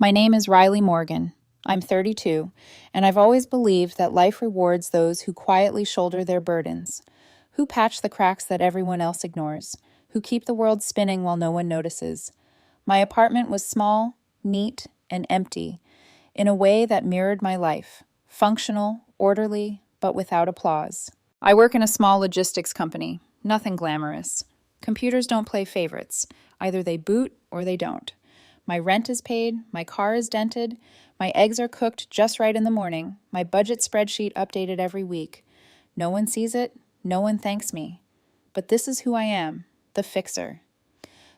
My name is Riley Morgan. I'm 32, and I've always believed that life rewards those who quietly shoulder their burdens, who patch the cracks that everyone else ignores, who keep the world spinning while no one notices. My apartment was small, neat, and empty, in a way that mirrored my life, functional, orderly, but without applause. I work in a small logistics company, nothing glamorous. Computers don't play favorites. Either they boot or they don't. My rent is paid, my car is dented, my eggs are cooked just right in the morning, my budget spreadsheet updated every week. No one sees it, no one thanks me. But this is who I am, the fixer.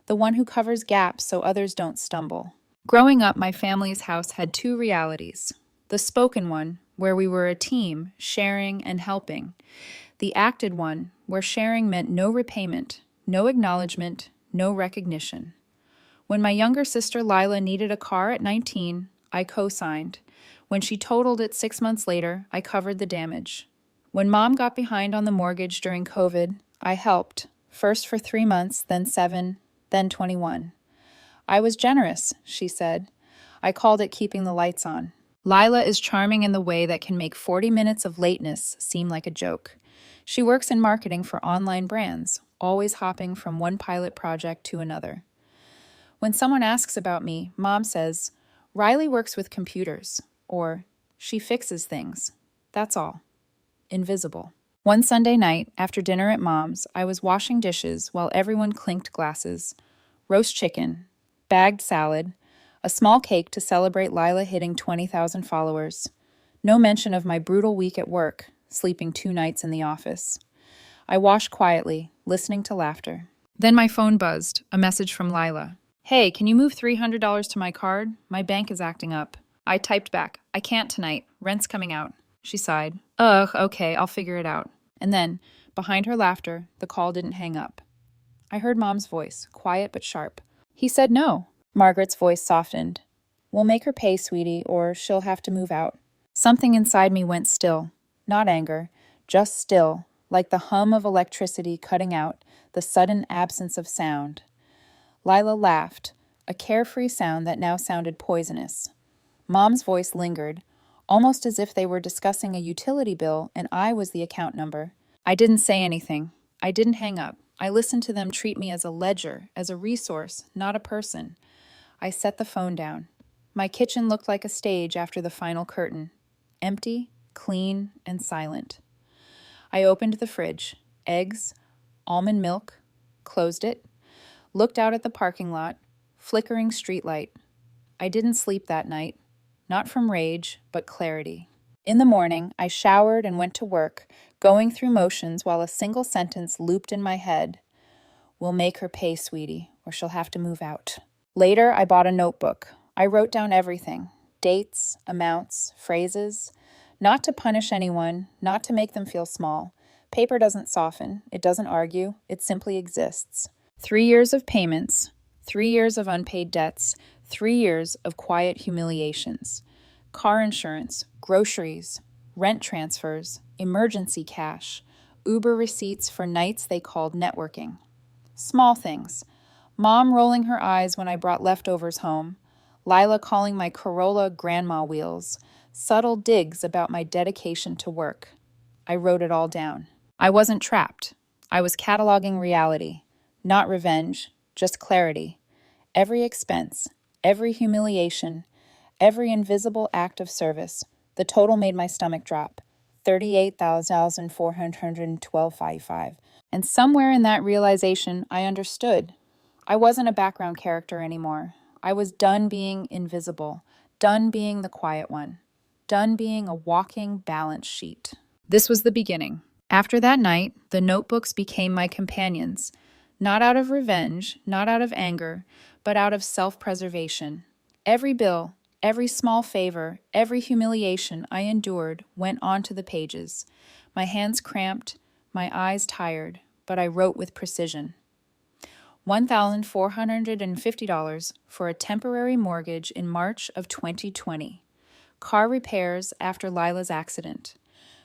The one who covers gaps so others don't stumble. Growing up, my family's house had two realities. The spoken one, where we were a team, sharing and helping. The acted one, where sharing meant no repayment, no acknowledgement, no recognition. When my younger sister Lila needed a car at 19, I co-signed. When she totaled it 6 months later, I covered the damage. When Mom got behind on the mortgage during COVID, I helped, first for 3 months, then 7, then 21. I was generous, she said. I called it keeping the lights on. Lila is charming in the way that can make 40 minutes of lateness seem like a joke. She works in marketing for online brands, always hopping from one pilot project to another. When someone asks about me, Mom says, "Riley works with computers," or "She fixes things." That's all. Invisible. One Sunday night, after dinner at Mom's, I was washing dishes while everyone clinked glasses. Roast chicken, bagged salad, a small cake to celebrate Lila hitting 20,000 followers. No mention of my brutal week at work, sleeping 2 nights in the office. I washed quietly, listening to laughter. Then my phone buzzed, a message from Lila. "Hey, can you move $300 to my card? My bank is acting up." I typed back, "I can't tonight. Rent's coming out." She sighed. "Ugh, okay, I'll figure it out." And then, behind her laughter, the call didn't hang up. I heard Mom's voice, quiet but sharp. "He said no." Margaret's voice softened. "We'll make her pay, sweetie, or she'll have to move out." Something inside me went still. Not anger, just still, like the hum of electricity cutting out, the sudden absence of sound. Lila laughed, a carefree sound that now sounded poisonous. Mom's voice lingered, almost as if they were discussing a utility bill and I was the account number. I didn't say anything. I didn't hang up. I listened to them treat me as a ledger, as a resource, not a person. I set the phone down. My kitchen looked like a stage after the final curtain. Empty, clean, and silent. I opened the fridge. Eggs, almond milk, closed it, looked out at the parking lot, flickering streetlight. I didn't sleep that night, not from rage, but clarity. In the morning, I showered and went to work, going through motions while a single sentence looped in my head. "We'll make her pay, sweetie, or she'll have to move out." Later, I bought a notebook. I wrote down everything, dates, amounts, phrases, not to punish anyone, not to make them feel small. Paper doesn't soften, it doesn't argue, it simply exists. 3 years of payments, 3 years of unpaid debts, 3 years of quiet humiliations. Car insurance, groceries, rent transfers, emergency cash, Uber receipts for nights they called networking. Small things. Mom rolling her eyes when I brought leftovers home. Lila calling my Corolla grandma wheels. Subtle digs about my dedication to work. I wrote it all down. I wasn't trapped. I was cataloging reality. Not revenge, just clarity. Every expense, every humiliation, every invisible act of service. The total made my stomach drop. $38,412.55. And somewhere in that realization, I understood. I wasn't a background character anymore. I was done being invisible, done being the quiet one, done being a walking balance sheet. This was the beginning. After that night, the notebooks became my companions. Not out of revenge, not out of anger, but out of self-preservation. Every bill, every small favor, every humiliation I endured went onto the pages. My hands cramped, my eyes tired, but I wrote with precision. $1,450 for a temporary mortgage in March of 2020. Car repairs after Lila's accident.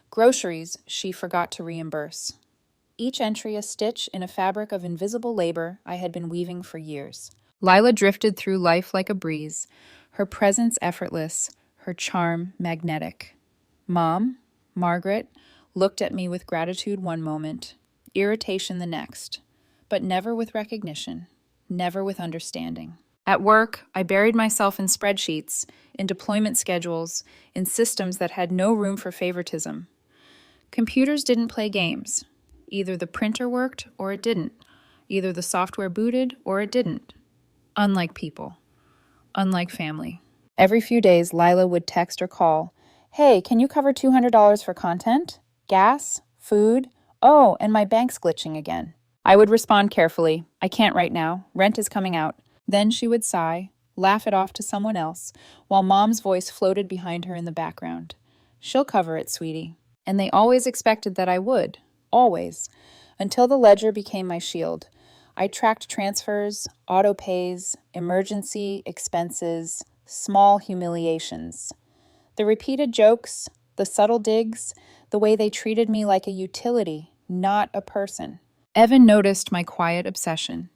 Groceries she forgot to reimburse. Each entry a stitch in a fabric of invisible labor I had been weaving for years. Lila drifted through life like a breeze, her presence effortless, her charm magnetic. Mom, Margaret, looked at me with gratitude one moment, irritation the next, but never with recognition, never with understanding. At work, I buried myself in spreadsheets, in deployment schedules, in systems that had no room for favoritism. Computers didn't play games. Either the printer worked or it didn't. Either the software booted or it didn't. Unlike people. Unlike family. Every few days, Lila would text or call, "Hey, can you cover $200 for content? Gas? Food? Oh, and my bank's glitching again." I would respond carefully, "I can't right now. Rent is coming out." Then she would sigh, laugh it off to someone else, while Mom's voice floated behind her in the background. "She'll cover it, sweetie." And they always expected that I would. Always. Until the ledger became my shield. I tracked transfers, auto pays, emergency expenses, small humiliations. The repeated jokes, the subtle digs, the way they treated me like a utility, not a person. Evan noticed my quiet obsession.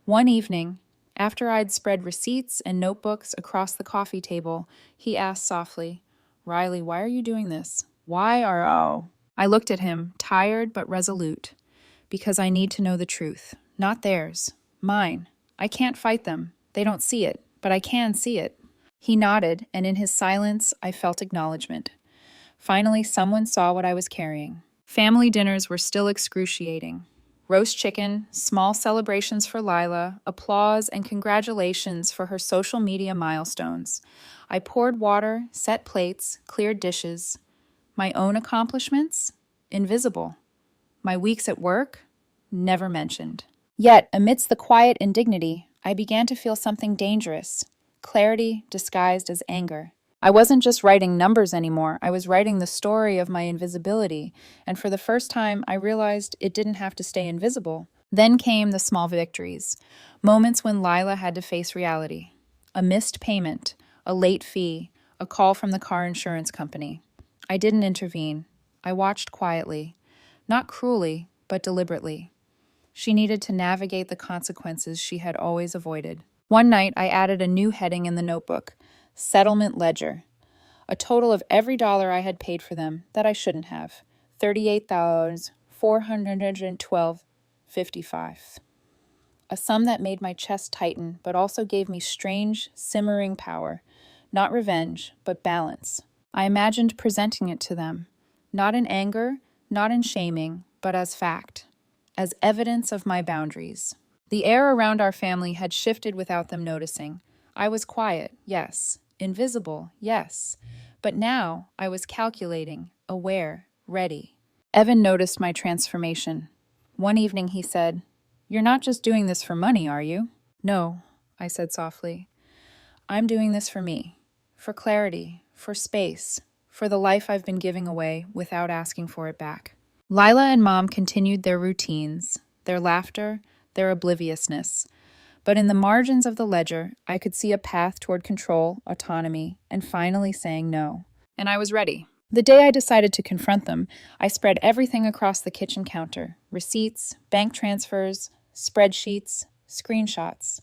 One evening, after I'd spread receipts and notebooks across the coffee table, he asked softly, "Riley, why are you doing this? Why are oh?" I looked at him, tired but resolute. "Because I need to know the truth. Not theirs. Mine. I can't fight them. They don't see it, but I can see it." He nodded, and in his silence, I felt acknowledgement. Finally, someone saw what I was carrying. Family dinners were still excruciating. Roast chicken, small celebrations for Lila, applause and congratulations for her social media milestones. I poured water, set plates, cleared dishes. My own accomplishments? Invisible. My weeks at work? Never mentioned. Yet, amidst the quiet indignity, I began to feel something dangerous. Clarity disguised as anger. I wasn't just writing numbers anymore, I was writing the story of my invisibility, and for the first time I realized it didn't have to stay invisible. Then came the small victories, moments when Lila had to face reality. A missed payment, a late fee, a call from the car insurance company. I didn't intervene. I watched quietly, not cruelly, but deliberately. She needed to navigate the consequences she had always avoided. One night, I added a new heading in the notebook, Settlement Ledger. A total of every dollar I had paid for them that I shouldn't have. $38,412.55. A sum that made my chest tighten, but also gave me strange, simmering power. Not revenge, but balance. I imagined presenting it to them, not in anger, not in shaming, but as fact, as evidence of my boundaries. The air around our family had shifted without them noticing. I was quiet, yes. Invisible, yes. But now I was calculating, aware, ready. Evan noticed my transformation. One evening he said, "You're not just doing this for money, are you?" "No," I said softly. "I'm doing this for me, for clarity, for space, for the life I've been giving away without asking for it back." Lila and Mom continued their routines, their laughter, their obliviousness. But in the margins of the ledger, I could see a path toward control, autonomy, and finally saying no. And I was ready. The day I decided to confront them, I spread everything across the kitchen counter. Receipts, bank transfers, spreadsheets, screenshots.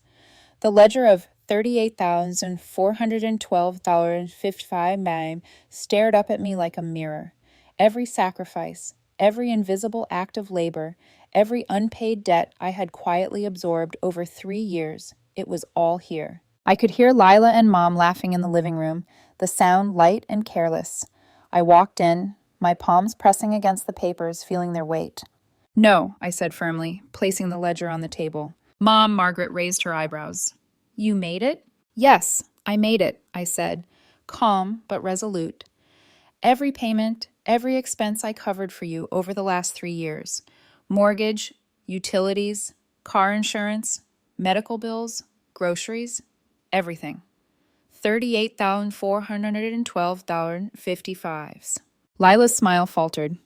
The ledger of $38,412.55 stared up at me like a mirror. Every sacrifice, every invisible act of labor, every unpaid debt I had quietly absorbed over 3 years, it was all here. I could hear Lila and Mom laughing in the living room, the sound light and careless. I walked in, my palms pressing against the papers, feeling their weight. "No," I said firmly, placing the ledger on the table. Mom, Margaret raised her eyebrows. "You made it?" "Yes, I made it," I said, calm but resolute. "Every payment, every expense I covered for you over the last 3 years. Mortgage, utilities, car insurance, medical bills, groceries, everything. $38,412.55. Lila's smile faltered.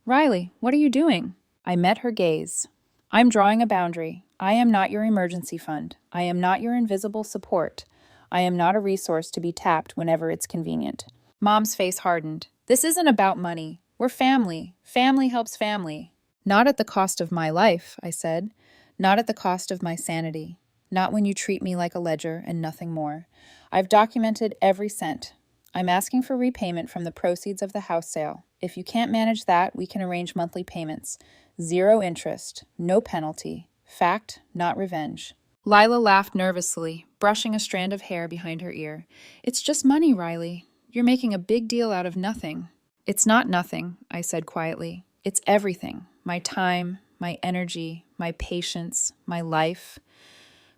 "Riley, what are you doing?" I met her gaze. "I'm drawing a boundary. I am not your emergency fund. I am not your invisible support. I am not a resource to be tapped whenever it's convenient." Mom's face hardened. "This isn't about money. We're family. Family helps family." "Not at the cost of my life," I said. "Not at the cost of my sanity." Not when you treat me like a ledger and nothing more. I've documented every cent. I'm asking for repayment from the proceeds of the house sale. If you can't manage that, we can arrange monthly payments. 0 interest, no penalty. Fact, not revenge. Lila laughed nervously, brushing a strand of hair behind her ear. It's just money, Riley. You're making a big deal out of nothing. It's not nothing, I said quietly. It's everything. My time, my energy, my patience, my life.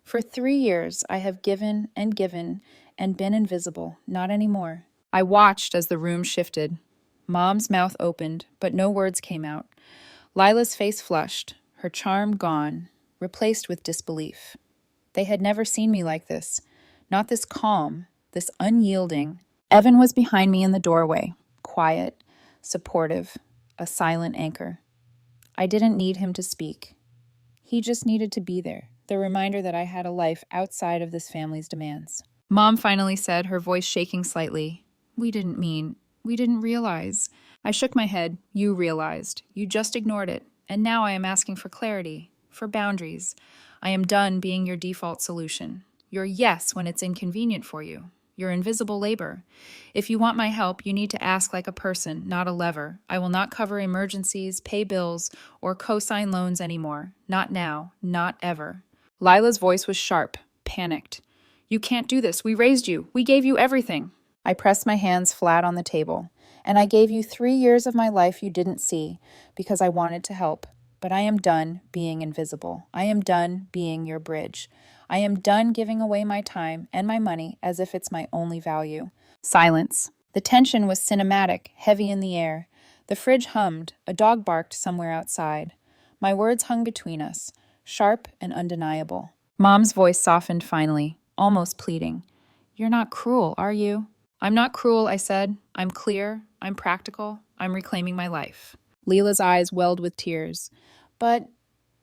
For 3 years, I have given and been invisible. Not anymore. I watched as the room shifted. Mom's mouth opened, but no words came out. Lila's face flushed, her charm gone, replaced with disbelief. They had never seen me like this. Not this calm, this unyielding. Evan was behind me in the doorway, quiet, supportive, a silent anchor. I didn't need him to speak. He just needed to be there, the reminder that I had a life outside of this family's demands. Mom finally said, her voice shaking slightly, we didn't realize. I shook my head. You realized. You just ignored it. And now I am asking for clarity, for boundaries. I am done being your default solution. Your yes when it's inconvenient for you. Your invisible labor. If you want my help, you need to ask like a person, not a lever. I will not cover emergencies, pay bills, or co-sign loans anymore. Not now. Not ever. Lila's voice was sharp, panicked. You can't do this. We raised you. We gave you everything. I pressed my hands flat on the table. And I gave you 3 years of my life you didn't see because I wanted to help. But I am done being invisible. I am done being your bridge. I am done giving away my time and my money as if it's my only value. Silence. The tension was cinematic, heavy in the air. The fridge hummed. A dog barked somewhere outside. My words hung between us, sharp and undeniable. Mom's voice softened finally, almost pleading. You're not cruel, are you? I'm not cruel, I said. I'm clear. I'm practical. I'm reclaiming my life. Leela's eyes welled with tears. But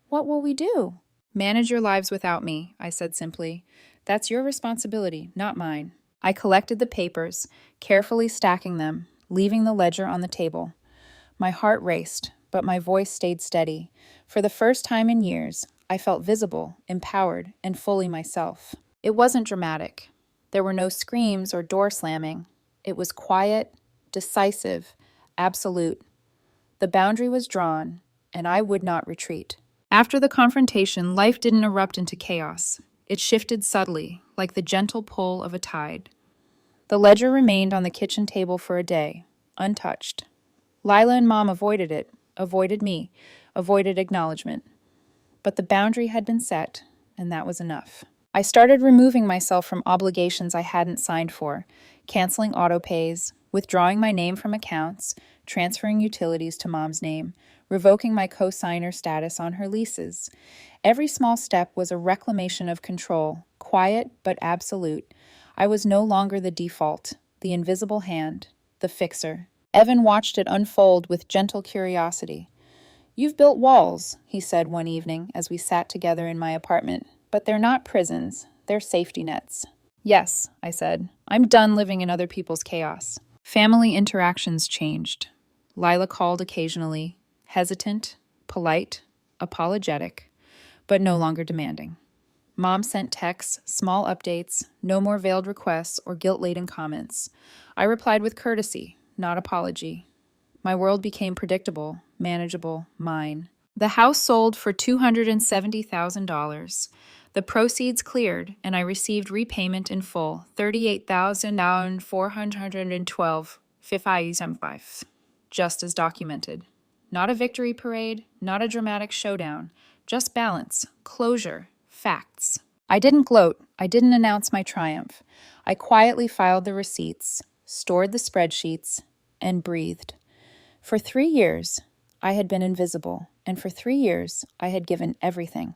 what will we do? Manage your lives without me, I said simply. That's your responsibility, not mine. I collected the papers, carefully stacking them, leaving the ledger on the table. My heart raced, but my voice stayed steady. For the first time in years, I felt visible, empowered, and fully myself. It wasn't dramatic. There were no screams or door slamming. It was quiet, decisive, absolute. The boundary was drawn, and I would not retreat. After the confrontation, life didn't erupt into chaos. It shifted subtly, like the gentle pull of a tide. The ledger remained on the kitchen table for a day, untouched. Lila and Mom avoided it, avoided me, avoided acknowledgement. But the boundary had been set, and that was enough. I started removing myself from obligations I hadn't signed for, canceling autopays, withdrawing my name from accounts, transferring utilities to Mom's name, revoking my co-signer status on her leases. Every small step was a reclamation of control, quiet but absolute. I was no longer the default, the invisible hand, the fixer. Evan watched it unfold with gentle curiosity. You've built walls, he said one evening as we sat together in my apartment. But they're not prisons, they're safety nets. Yes, I said. I'm done living in other people's chaos. Family interactions changed. Lila called occasionally, hesitant, polite, apologetic, but no longer demanding. Mom sent texts, small updates, no more veiled requests or guilt-laden comments. I replied with courtesy, not apology. My world became predictable, manageable, mine. The house sold for $270,000. The proceeds cleared, and I received repayment in full, $38,412.55, just as documented. Not a victory parade, not a dramatic showdown, just balance, closure, facts. I didn't gloat, I didn't announce my triumph. I quietly filed the receipts, stored the spreadsheets, and breathed. For 3 years, I had been invisible, and for 3 years, I had given everything.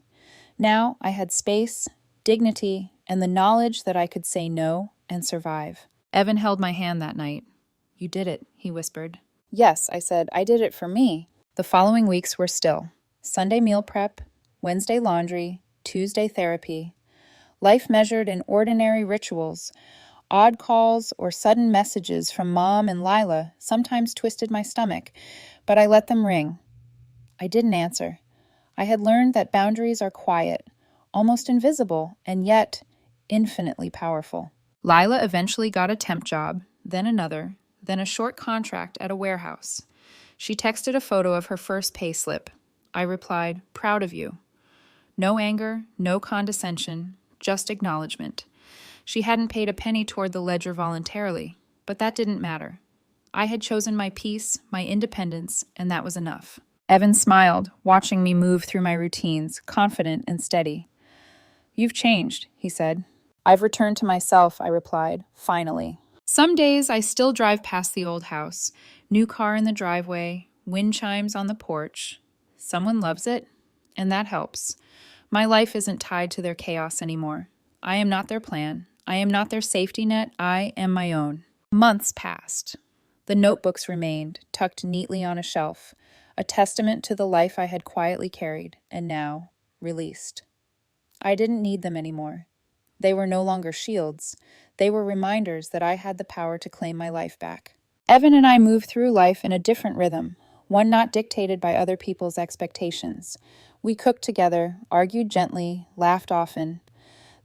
Now I had space, dignity, and the knowledge that I could say no and survive. Evan held my hand that night. You did it, he whispered. Yes, I said, I did it for me. The following weeks were still. Sunday meal prep, Wednesday laundry, Tuesday therapy. Life measured in ordinary rituals. Odd calls or sudden messages from Mom and Lila sometimes twisted my stomach, but I let them ring. I didn't answer. I had learned that boundaries are quiet, almost invisible, and yet infinitely powerful. Lila eventually got a temp job, then another, then a short contract at a warehouse. She texted a photo of her first pay slip. I replied, "Proud of you." No anger, no condescension, just acknowledgement. She hadn't paid a penny toward the ledger voluntarily, but that didn't matter. I had chosen my peace, my independence, and that was enough. Evan smiled, watching me move through my routines, confident and steady. "You've changed," he said. "I've returned to myself," I replied, finally. Some days I still drive past the old house, new car in the driveway, wind chimes on the porch. Someone loves it, and that helps. My life isn't tied to their chaos anymore. I am not their plan. I am not their safety net. I am my own. Months passed. The notebooks remained, tucked neatly on a shelf, a testament to the life I had quietly carried, and now released. I didn't need them anymore. They were no longer shields. They were reminders that I had the power to claim my life back. Evan and I moved through life in a different rhythm, one not dictated by other people's expectations. We cooked together, argued gently, laughed often.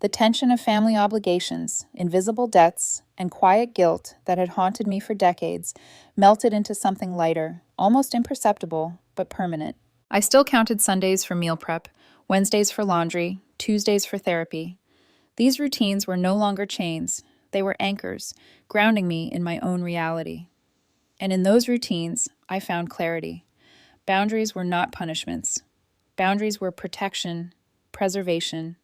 The tension of family obligations, invisible debts, and quiet guilt that had haunted me for decades melted into something lighter, almost imperceptible, but permanent. I still counted Sundays for meal prep, Wednesdays for laundry, Tuesdays for therapy. These routines were no longer chains. They were anchors, grounding me in my own reality. And in those routines, I found clarity. Boundaries were not punishments. Boundaries were protection, preservation,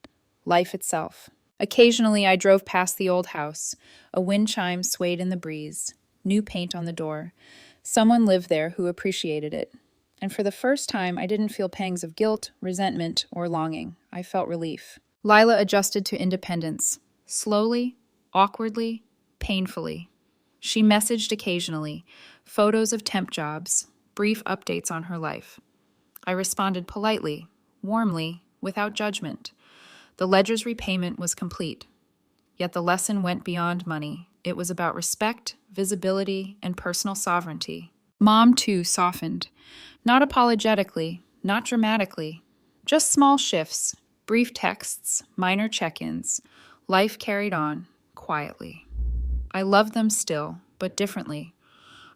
life itself. Occasionally, I drove past the old house. A wind chime swayed in the breeze. New paint on the door. Someone lived there who appreciated it. And for the first time, I didn't feel pangs of guilt, resentment, or longing. I felt relief. Lila adjusted to independence. Slowly, awkwardly, painfully. She messaged occasionally, photos of temp jobs, brief updates on her life. I responded politely, warmly, without judgment. The ledger's repayment was complete. Yet the lesson went beyond money. It was about respect, visibility, and personal sovereignty. Mom, too, softened. Not apologetically, not dramatically. Just small shifts, brief texts, minor check-ins. Life carried on, quietly. I loved them still, but differently.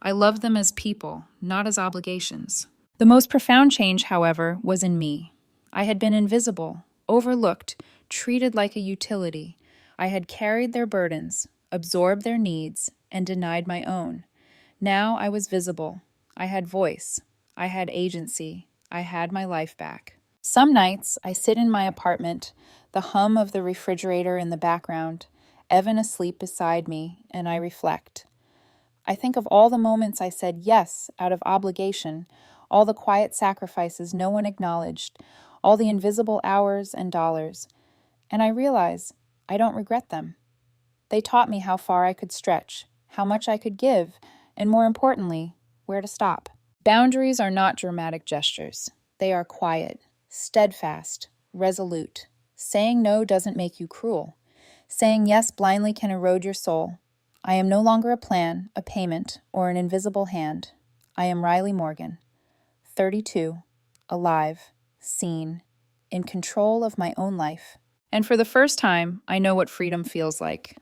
I loved them as people, not as obligations. The most profound change, however, was in me. I had been invisible, overlooked, treated like a utility. I had carried their burdens, absorbed their needs, and denied my own. Now I was visible. I had voice. I had agency. I had my life back. Some nights I sit in my apartment, the hum of the refrigerator in the background, Evan asleep beside me, and I reflect. I think of all the moments I said yes out of obligation, all the quiet sacrifices no one acknowledged, all the invisible hours and dollars, and I realize I don't regret them. They taught me how far I could stretch, how much I could give, and more importantly, where to stop. Boundaries are not dramatic gestures. They are quiet, steadfast, resolute. Saying no doesn't make you cruel. Saying yes blindly can erode your soul. I am no longer a plan, a payment, or an invisible hand. I am Riley Morgan, 32, alive, seen, in control of my own life. And for the first time, I know what freedom feels like.